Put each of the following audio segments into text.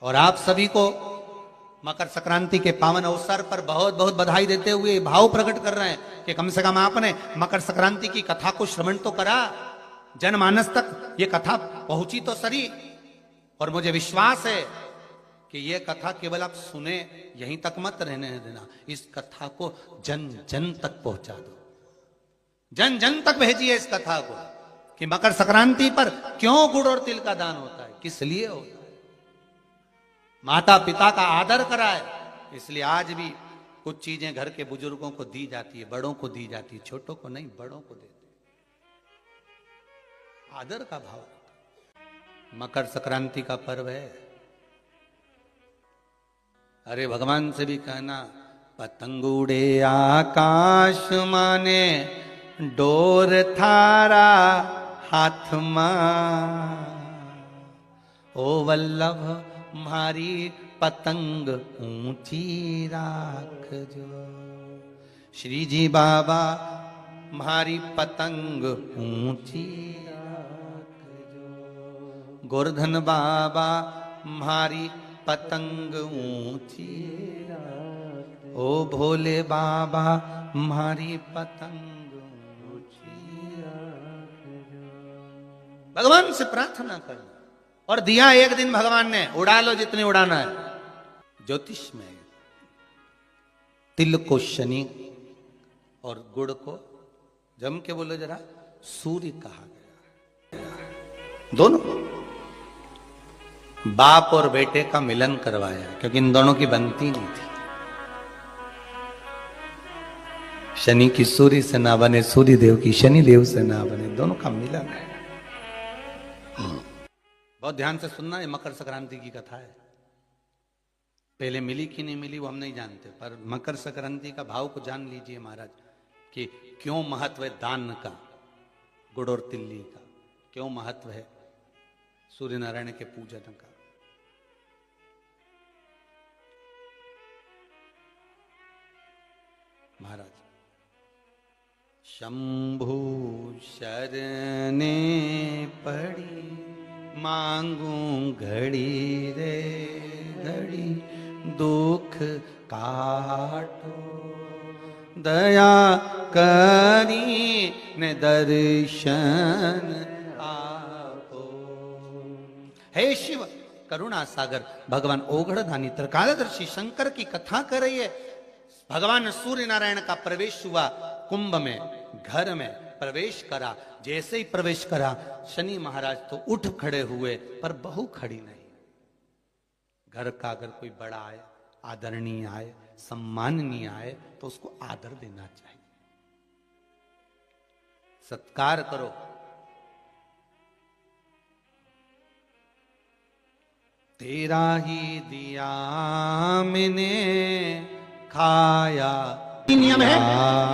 और आप सभी को मकर संक्रांति के पावन अवसर पर बहुत बहुत बधाई देते हुए भाव प्रकट कर रहे हैं कि कम से कम आपने मकर संक्रांति की कथा को श्रवण तो करा, जनमानस तक ये कथा पहुंची तो सही। और मुझे विश्वास है कि ये कथा केवल आप सुने यहीं तक मत रहने देना, इस कथा को जन जन तक पहुंचा दो, जन जन तक भेजिए इस कथा को कि मकर संक्रांति पर क्यों गुड़ और तिल का दान होता है, किस लिए होता है। माता पिता का आदर कराए, इसलिए आज भी कुछ चीजें घर के बुजुर्गों को दी जाती है, बड़ों को दी जाती है, छोटों को नहीं, बड़ों को देते, आदर का भाव। मकर संक्रांति का पर्व है। अरे भगवान से भी कहना, पतंग उड़े आकाश माने डोर थारा हाथ मां, ओ वल्लभ मारी पतंग ऊंची राख जो। श्री जी बाबा मारी पतंग ऊंची राख जो, गोवर्धन बाबा मारी पतंग ऊंची राख, ओ भोले बाबा मारी पतंग ऊंची राख जो। भगवान से प्रार्थना करना। और दिया एक दिन भगवान ने, उड़ा लो जितनी उड़ाना है। ज्योतिष में तिल को शनि और गुड़ को जम के बोलो जरा सूर्य कहा गया। दोनों बाप और बेटे का मिलन करवाया, क्योंकि इन दोनों की बनती नहीं थी। शनि की सूर्य से ना बने, सूर्य देव की शनि देव से ना बने, दोनों का मिलन है। बहुत ध्यान से सुनना, ये मकर संक्रांति की कथा है। पहले मिली कि नहीं मिली वो हम नहीं जानते, पर मकर संक्रांति का भाव को जान लीजिए महाराज कि क्यों महत्व है दान का, गुड़ और तिल्ली का, क्यों महत्व है सूर्य नारायण के पूजन का। महाराज, शंभु शरणे पड़ी मांगू घड़ी रे घड़ी, दुख काटो दया करी ने दर्शन आपो। हे शिव करुणा सागर भगवान ओघड़धानी त्रिकालदर्शी शंकर की कथा कर रही है। भगवान सूर्य नारायण का प्रवेश हुआ कुंभ में, घर में प्रवेश करा। जैसे ही प्रवेश करा शनि महाराज तो उठ खड़े हुए, पर बहू खड़ी नहीं। घर का अगर कोई बड़ा आए, आदरणीय आए, सम्माननीय आए, तो उसको आदर देना चाहिए, सत्कार करो। तेरा ही दिया मैंने खाया। नियम है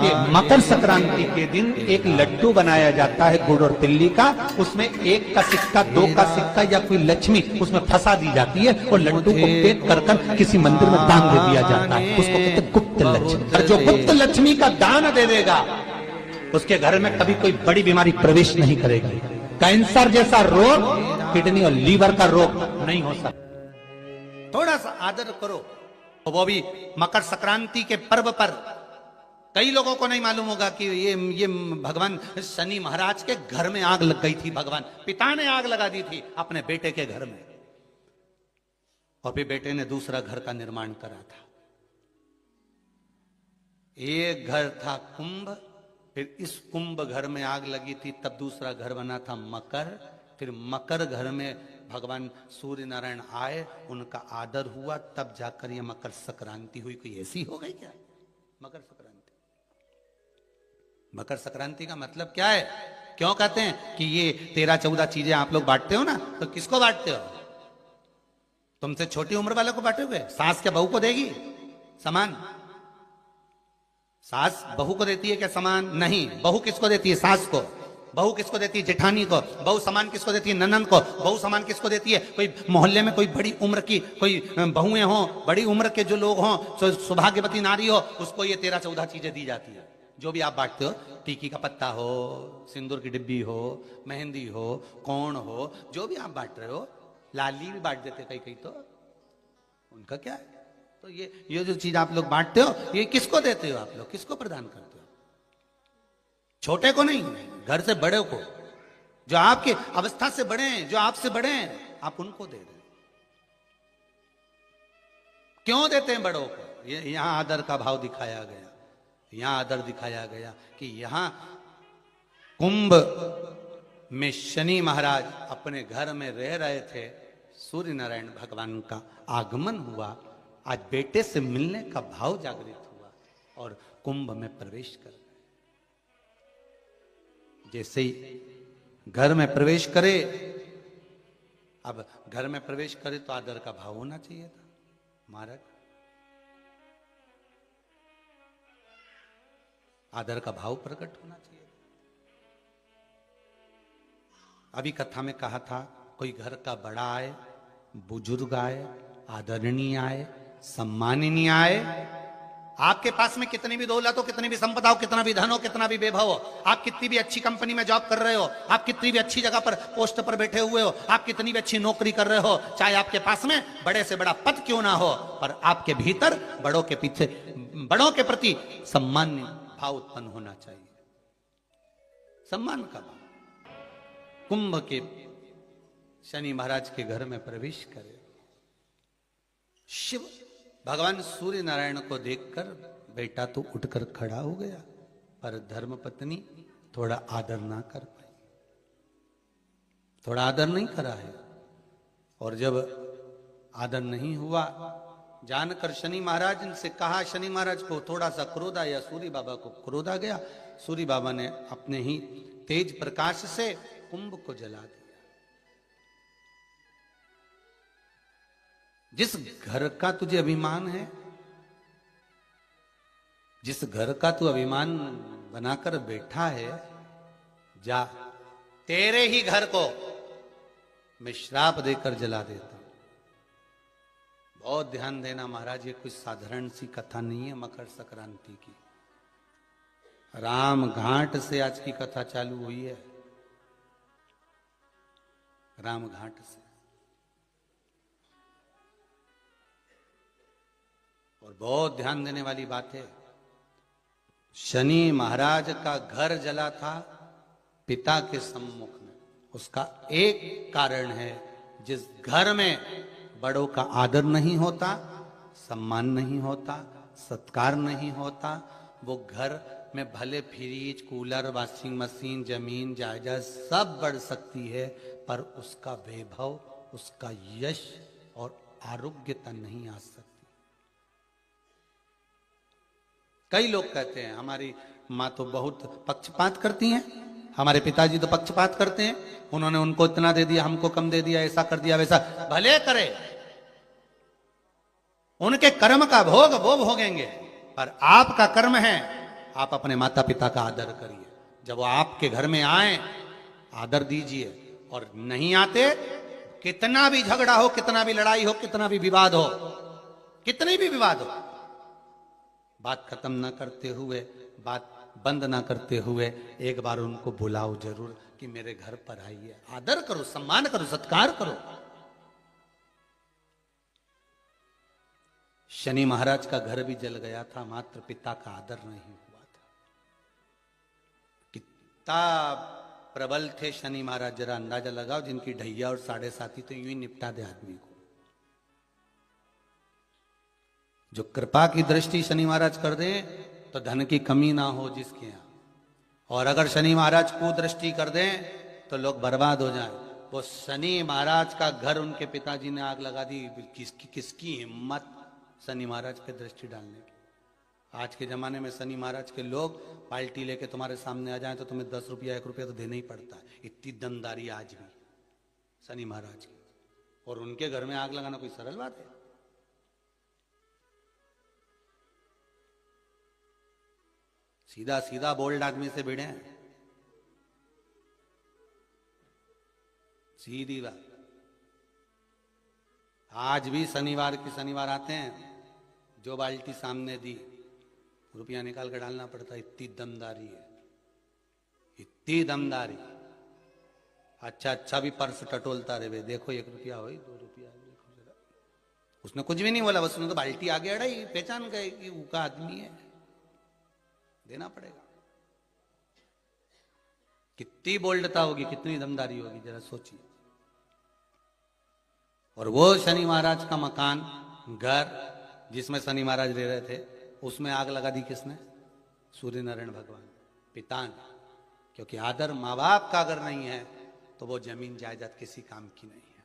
कि मकर संक्रांति के दिन एक लड्डू बनाया जाता है गुड़ और तिल्ली का, उसमें एक का सिक्का, दो का सिक्का या कोई लक्ष्मी उसमें फंसा दी जाती है और लड्डू को पैक कर कर किसी मंदिर में दान दे दिया जाता है। उसको कहते हैं गुप्त लक्ष्मी। और जो गुप्त लक्ष्मी का दान दे देगा उसके घर में कभी कोई बड़ी बीमारी प्रवेश नहीं करेगी। कैंसर जैसा रोग, किडनी और लीवर का रोग नहीं हो सकता। थोड़ा सा आदर करो। वो भी मकर संक्रांति के पर्व पर। कई लोगों को नहीं मालूम होगा कि ये भगवान शनि महाराज के घर में आग लग गई थी। भगवान पिता ने आग लगा दी थी अपने बेटे के घर में, और फिर बेटे ने दूसरा घर का निर्माण करा था। एक घर था कुंभ, फिर इस कुंभ घर में आग लगी थी, तब दूसरा घर बना था मकर। फिर मकर घर में भगवान सूर्य नारायण आए, उनका आदर हुआ, तब जाकर ये मकर संक्रांति हुई। कोई ऐसी हो गई क्या मकर संक्रांति? मकर संक्रांति का मतलब क्या है? क्यों कहते हैं कि ये 13-14 चीजें आप लोग बांटते हो ना, तो किसको बांटते हो? तुमसे छोटी उम्र वालों को बांटोगे? सास क्या बहू को देगी समान? सास बहू को देती है क्या समान? नहीं। बहू किसको देती है? सास को। बहू किसको देती है? जेठानी को। बहू समान किसको देती है? ननंद को। बहू समान किसको देती है? कोई मोहल्ले में कोई बड़ी उम्र की कोई बहुएं हो, बड़ी उम्र के जो लोग हों, सौभाग्यवती नारी हो, उसको ये 13-14 चीजें दी जाती है। जो भी आप बांटते हो, टीकी का पत्ता हो, सिंदूर की डिब्बी हो, मेहंदी हो, कोण हो, जो भी आप बांट रहे हो, लाली भी बांट देते कई कई तो, उनका क्या है? तो ये जो चीज आप लोग बांटते हो, ये किसको देते हो आप लोग, किसको प्रदान करते हो? छोटे को नहीं, घर से बड़े को, जो आपके अवस्था से बड़े हैं, जो आपसे बड़े हैं, आप उनको दे रहे। क्यों देते हैं बड़ों को? ये यहां आदर का भाव दिखाया गया, यहां आदर दिखाया गया कि यहां कुंभ में शनि महाराज अपने घर में रह रहे थे, सूर्य नारायण भगवान का आगमन हुआ, आज बेटे से मिलने का भाव जागृत हुआ और कुंभ में प्रवेश कर गए। जैसे ही घर में प्रवेश करे, अब घर में प्रवेश करे तो आदर का भाव होना चाहिए था महाराज, आदर का भाव प्रकट होना चाहिए। अभी कथा में कहा था, कोई घर का बड़ा आए, बुजुर्ग आए, आदरणीय आए, सम्माननीय आए, आपके पास में कितनी भी दौलत हो, कितनी भी संपदा हो, कितना भी धन हो, कितना भी वैभव हो, आप कितनी भी अच्छी कंपनी में जॉब कर रहे हो, आप कितनी भी अच्छी जगह पर पोस्ट पर बैठे हुए हो, आप कितनी भी अच्छी नौकरी कर रहे हो, चाहे आपके पास में बड़े से बड़ा पद क्यों ना हो, पर आपके भीतर बड़ों के पीछे, बड़ों के प्रति सम्मान भाव उत्पन्न होना चाहिए, सम्मान का भाव। कुंभ के शनि महाराज के घर में प्रवेश करे, शिव भगवान सूर्य नारायण को देखकर बेटा तो उठकर खड़ा हो गया, पर धर्मपत्नी थोड़ा आदर ना कर पाई, थोड़ा आदर नहीं करा है। और जब आदर नहीं हुआ, जानकर शनि महाराज से कहा, शनि महाराज को थोड़ा सा क्रोध आया, सूर्य बाबा को क्रोध आ गया, सूर्य बाबा ने अपने ही तेज प्रकाश से कुंभ को जला दिया। जिस घर का तुझे अभिमान है, जिस घर का तू अभिमान बनाकर बैठा है, जा, तेरे ही घर को मैं श्राप देकर जला देता हूं। बहुत ध्यान देना महाराज, ये कोई साधारण सी कथा नहीं है मकर संक्रांति की। राम घाट से आज की कथा चालू हुई है, राम घाट से। और बहुत ध्यान देने वाली बात है, शनि महाराज का घर जला था पिता के सम्मुख में। उसका एक कारण है, जिस घर में बड़ों का आदर नहीं होता, सम्मान नहीं होता, सत्कार नहीं होता, वो घर में भले फ्रिज, कूलर, वॉशिंग मशीन, जमीन जायदाद सब बढ़ सकती है, पर उसका वैभव, उसका यश और आरोग्यता नहीं आ सकती। कई लोग कहते हैं हमारी माँ तो बहुत पक्षपात करती हैं, हमारे पिताजी तो पक्षपात करते हैं, उन्होंने उनको इतना दे दिया, हमको कम दे दिया, ऐसा कर दिया, वैसा। भले करे, उनके कर्म का भोग वो भोगेंगे, पर आपका कर्म है, आप अपने माता पिता का आदर करिए। जब वो आपके घर में आए, आदर दीजिए, और नहीं आते, कितना भी झगड़ा हो, कितना भी लड़ाई हो, कितना भी विवाद हो, कितनी भी विवाद हो, बात खत्म ना करते हुए, बात बंद ना करते हुए, एक बार उनको बुलाओ जरूर कि मेरे घर पर आइए, आदर करो, सम्मान करो, सत्कार करो। शनि महाराज का घर भी जल गया था, मात्र पिता का आदर नहीं हुआ था। कितना प्रबल थे शनि महाराज, जरा अंदाजा लगाओ, जिनकी ढैया और 7.5 तो यूं ही निपटा दे आदमी को। जो कृपा की दृष्टि शनि महाराज कर दें तो धन की कमी ना हो जिसके यहां, और अगर शनि महाराज को दृष्टि कर दें तो लोग बर्बाद हो जाएं। वो शनि महाराज का घर उनके पिताजी ने आग लगा दी। किसकी हिम्मत शनि महाराज पे दृष्टि डालने की। आज के जमाने में शनि महाराज के लोग पाल्टी लेके तुम्हारे सामने आ जाएं तो तुम्हें 10 रुपया 1 रुपया तो देना ही पड़ता है। इतनी दमदारी आज भी शनि महाराज की, और उनके घर में आग लगाना कोई सरल बात है? सीधा सीधा बोल्ड आदमी से भिड़े हैं, सीधी बात। आज भी शनिवार आते हैं, जो बाल्टी सामने दी रुपया निकाल कर डालना पड़ता है। इतनी दमदारी है, इतनी दमदारी। अच्छा भी पर्स टटोलता रहे, देखो 1 रुपया हो, 2 रुपया, उसने कुछ भी नहीं बोला, बस उसने तो बाल्टी आगे अड़ाई, पहचान गए कि वो का आदमी है, देना पड़ेगा। कितनी बोल्डता होगी, कितनी दमदारी होगी, जरा सोचिए। और वो शनि महाराज का मकान, घर जिसमें शनि महाराज रह रहे थे, उसमें आग लगा दी किसने? सूर्य नारायण भगवान, पिता ने। क्योंकि आदर माँ बाप का अगर नहीं है तो वो जमीन जायदाद किसी काम की नहीं है।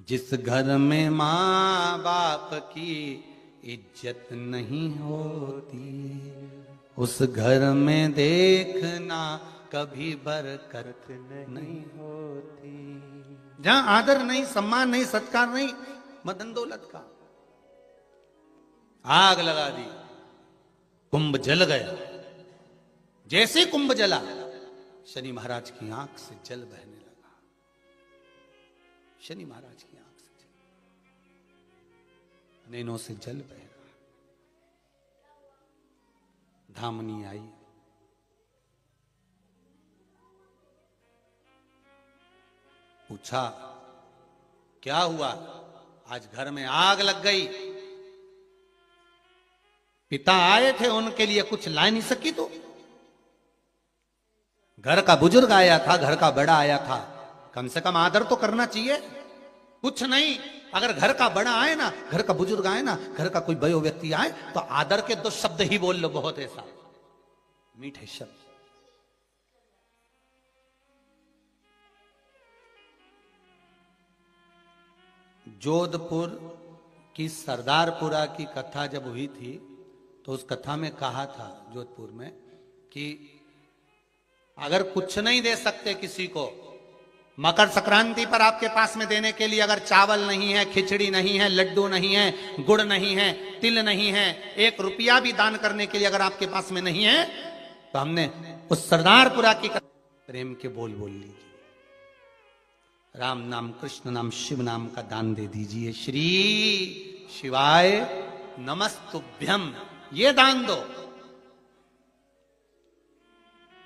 जिस घर में माँ बाप की इज्जत नहीं होती, उस घर में देखना कभी बरकत नहीं होती। जहां आदर नहीं, सम्मान नहीं, सत्कार नहीं, मदन दौलत का आग लगा दी, कुंभ जल गया। जैसे कुंभ जला, शनि महाराज की आंख से जल बहने लगा। शनि महाराज की आंख से जल, नैनों से जल बह रहा। धामनी आई, पूछा क्या हुआ, आज घर में आग लग गई। पिता आए थे, उनके लिए कुछ ला नहीं सकी तो? घर का बुजुर्ग आया था, घर का बड़ा आया था, कम से कम आदर तो करना चाहिए। कुछ नहीं, अगर घर का बड़ा आए ना, घर का बुजुर्ग आए ना, घर का कोई वयो व्यक्ति आए तो आदर के 2 शब्द ही बोल लो, बहुत ऐसा मीठे शब्द। जोधपुर की सरदारपुरा की कथा जब हुई थी तो उस कथा में कहा था जोधपुर में कि अगर कुछ नहीं दे सकते किसी को, मकर संक्रांति पर आपके पास में देने के लिए अगर चावल नहीं है, खिचड़ी नहीं है, लड्डू नहीं है, गुड़ नहीं है, तिल नहीं है, 1 रुपया भी दान करने के लिए अगर आपके पास में नहीं है, तो हमने उस सरदारपुरा की प्रेम के बोल लीजिए, राम नाम, कृष्ण नाम, शिव नाम का दान दे दीजिए। श्री शिवाय नमस्तुभ्यम, ये दान दो।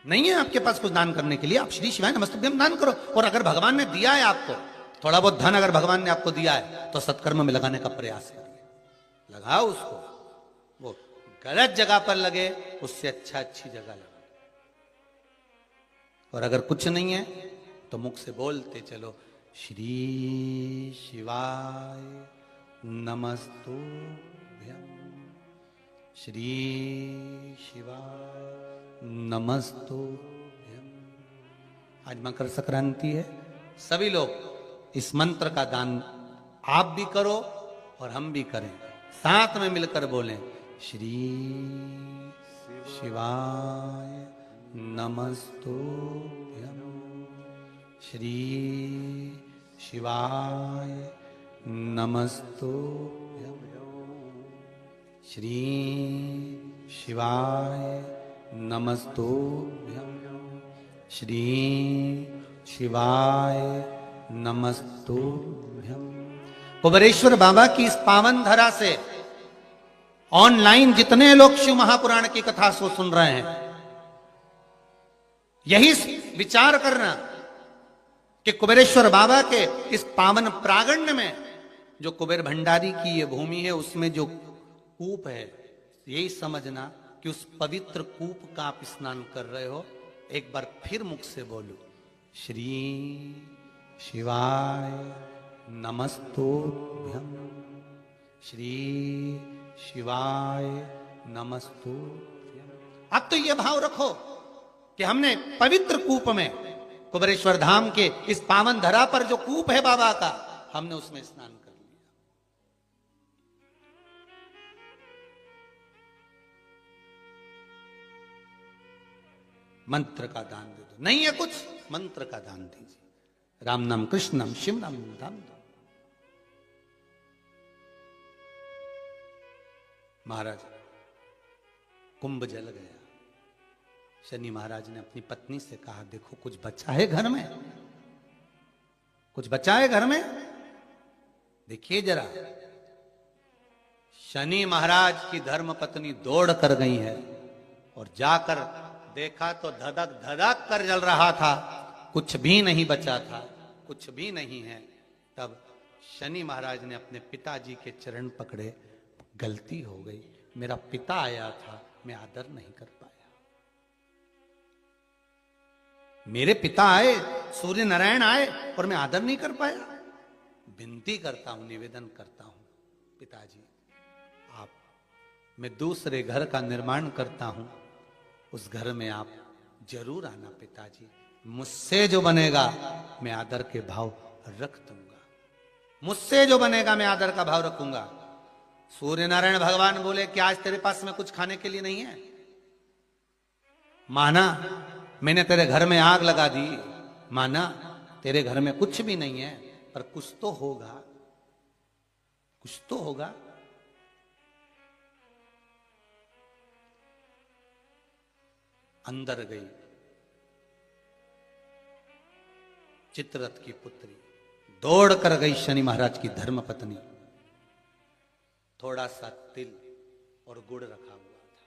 नहीं है आपके पास कुछ दान करने के लिए, आप श्री शिवाय नमस्तुभ्यम दान करो। और अगर भगवान ने दिया है आपको थोड़ा बहुत धन, अगर भगवान ने आपको दिया है तो सत्कर्म में लगाने का प्रयास करिए, लगाओ उसको। वो गलत जगह पर लगे उससे अच्छा अच्छी जगह लगा। और अगर कुछ नहीं है तो मुख से बोलते चलो, श्री शिवाय नमस्तुभ्यम, श्री शिवाय नमस्तुभ्यम। आज मकर संक्रांति है, सभी लोग इस मंत्र का दान आप भी करो और हम भी करें, साथ में मिलकर बोलें, श्री शिवाय नमस्तुभ्यम, श्री शिवाय नमस्तुभ्यम, श्री शिवाय नमस्तुभ्यम, श्री शिवाय नमस्तुभ्यम। कुबेरेश्वर बाबा की इस पावन धरा से ऑनलाइन जितने लोग शिव महापुराण की कथा को सुन रहे हैं, यही विचार करना कि कुबेरेश्वर बाबा के इस पावन प्रांगण में जो कुबेर भंडारी की ये भूमि है, उसमें जो कूप है, यही समझना कि उस पवित्र कूप का आप स्नान कर रहे हो। एक बार फिर मुख से बोलो, श्री शिवाय नमस्तुभ्यम, श्री शिवाय नमस्तुभ्यम। अब तो ये भाव रखो कि हमने पवित्र कूप में, कुबेरेश्वर धाम के इस पावन धरा पर जो कूप है बाबा का, हमने उसमें स्नान कर लिया। मंत्र का दान दे दो, नहीं है कुछ, मंत्र का दान दीजिए। राम नाम, कृष्ण नाम, शिव नाम दान दो। महाराज कुंभ जल गया। शनि महाराज ने अपनी पत्नी से कहा, देखो कुछ बचा है घर में, कुछ बचा है घर में, देखिए जरा। शनि महाराज की धर्म पत्नी दौड़ कर गई है और जाकर देखा तो धधक धधक कर जल रहा था, कुछ भी नहीं बचा था। कुछ भी नहीं है, तब शनि महाराज ने अपने पिताजी के चरण पकड़े, गलती हो गई, मेरा पिता आया था, मैं आदर नहीं कर पाया। मेरे पिता आए, सूर्य नारायण आए और मैं आदर नहीं कर पाया। विनती करता हूं, निवेदन करता हूं, पिताजी आप, मैं दूसरे घर का निर्माण करता हूं, उस घर में आप जरूर आना पिताजी। मुझसे जो बनेगा मैं आदर के भाव रख दूंगा, मुझसे जो बनेगा मैं आदर का भाव रखूंगा। सूर्य नारायण भगवान बोले कि आज तेरे पास में कुछ खाने के लिए नहीं है? माना मैंने तेरे घर में आग लगा दी, माना तेरे घर में कुछ भी नहीं है, पर कुछ तो होगा, कुछ तो होगा। अंदर गई चित्ररथ की पुत्री, दौड़ कर गई शनि महाराज की धर्म पत्नी। थोड़ा सा तिल और गुड़ रखा हुआ था,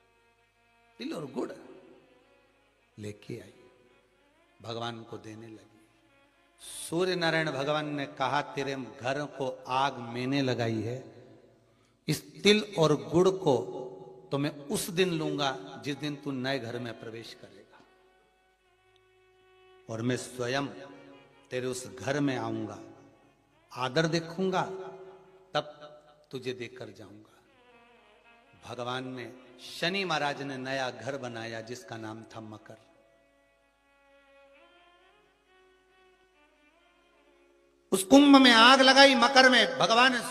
तिल और गुड़ लेके आई, भगवान को देने लगी। सूर्य नारायण भगवान ने कहा, तेरे घर को आग मैंने लगाई है, इस तिल और गुड़ को तो मैं उस दिन लूंगा जिस दिन तू नए घर में प्रवेश करेगा, और मैं स्वयं तेरे उस घर में आऊंगा, आदर देखूंगा, तब तुझे देकर जाऊंगा। भगवान ने, शनि महाराज ने नया घर बनाया जिसका नाम था मकर। उस कुंभ में आग लगाई, मकर में भगवान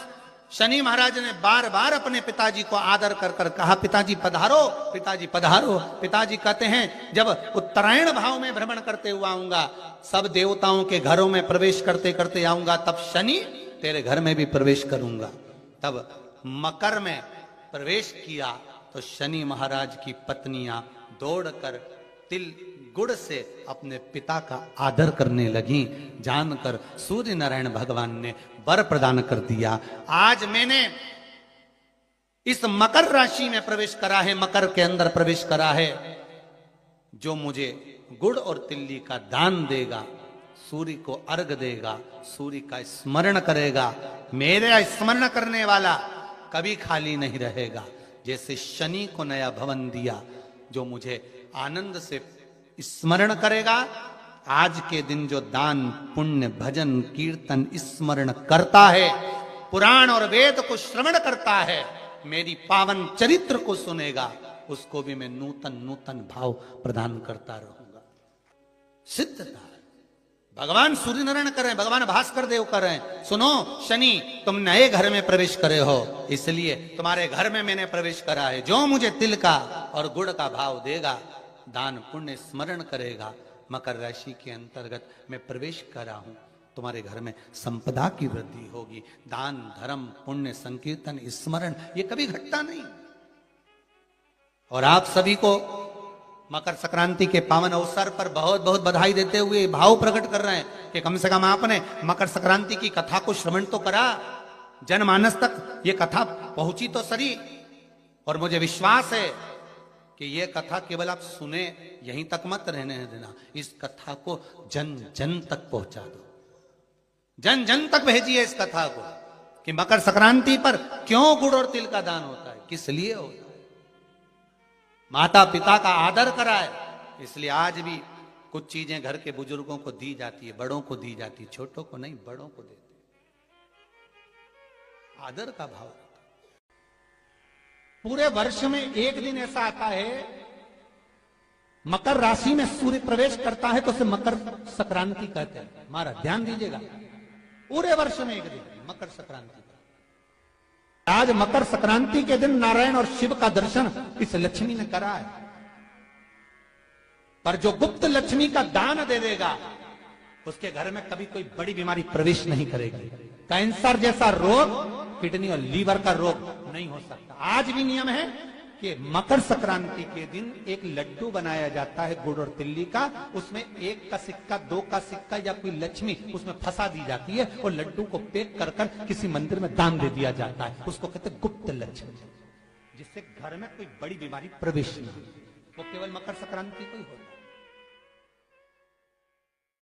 शनि महाराज ने बार बार अपने पिताजी को आदर कर कर कहा, पिताजी पधारो, पिताजी पधारो। पिताजी कहते हैं, जब उत्तरायण भाव में भ्रमण करते हुआ आऊंगा, सब देवताओं के घरों में प्रवेश करते करते आऊंगा, तब शनि तेरे घर में भी प्रवेश करूंगा। तब मकर में प्रवेश किया तो शनि महाराज की पत्नियां दौड़कर तिल गुड़ से अपने पिता का आदर करने लगी। जानकर सूर्य नारायण भगवान ने वर प्रदान कर दिया। आज मैंने इस मकर राशि में प्रवेश करा है, मकर के अंदर प्रवेश करा है, जो मुझे गुड़ और तिल्ली का दान देगा, सूर्य को अर्घ देगा, सूर्य का स्मरण करेगा, मेरा स्मरण करने वाला कभी खाली नहीं रहेगा। जैसे शनि को नया भवन दिया, जो मुझे आनंद से स्मरण करेगा, आज के दिन जो दान पुण्य भजन कीर्तन स्मरण करता है, पुराण और वेद को श्रवण करता है, मेरी पावन चरित्र को सुनेगा, उसको भी मैं नूतन नूतन भाव प्रदान करता रहूंगा। सिद्धता भगवान सूर्य नारायण कर रहे हैं, भगवान भास्कर देव कर रहे हैं। सुनो शनि, तुम नए घर में प्रवेश करे हो, इसलिए तुम्हारे घर में मैंने प्रवेश करा है। जो मुझे तिल का और गुड़ का भाव देगा, दान पुण्य स्मरण करेगा, मकर राशि के अंतर्गत मैं प्रवेश करा हूं, तुम्हारे घर में संपदा की वृद्धि होगी। दान धर्म पुण्य संकीर्तन स्मरण ये कभी घटता नहीं। और आप सभी को मकर संक्रांति के पावन अवसर पर बहुत बहुत बधाई देते हुए भाव प्रकट कर रहे हैं कि कम से कम आपने मकर संक्रांति की कथा को श्रवण तो करा, जनमानस तक ये कथा पहुंची तो सही। और मुझे विश्वास है कि ये कथा केवल आप सुने यहीं तक मत रहने देना, इस कथा को जन जन तक पहुंचा दो, जन जन तक भेजिए इस कथा को कि मकर संक्रांति पर क्यों गुड़ और तिल का दान होता है, किस लिए होता है। माता पिता का आदर कराए, इसलिए आज भी कुछ चीजें घर के बुजुर्गों को दी जाती है, बड़ों को दी जाती है, छोटों को नहीं, बड़ों को देते, आदर का भाव। पूरे वर्ष में एक दिन ऐसा आता है, मकर राशि में सूर्य प्रवेश करता है, तो उसे मकर संक्रांति कहते हैं। हमारा ध्यान दीजिएगा, पूरे वर्ष में एक दिन मकर संक्रांति। आज मकर संक्रांति के दिन नारायण और शिव का दर्शन इस लक्ष्मी ने करा है, पर जो गुप्त लक्ष्मी का दान दे देगा, उसके घर में कभी कोई बड़ी बीमारी प्रवेश नहीं करेगी। कैंसर जैसा रोग, किडनी और लीवर का रोग नहीं हो सकता। आज भी नियम है कि मकर संक्रांति के दिन एक लड्डू बनाया जाता है गुड़ और तिल्ली का, उसमें 1 का सिक्का 2 का सिक्का या कोई लक्ष्मी उसमें फंसा दी जाती है, और लड्डू को पैक कर कर किसी मंदिर में दान दे दिया जाता है। उसको कहते हैं गुप्त लक्ष्मी, जिससे घर में कोई बड़ी बीमारी प्रवेश नहीं, वो केवल मकर संक्रांति को ही होता है।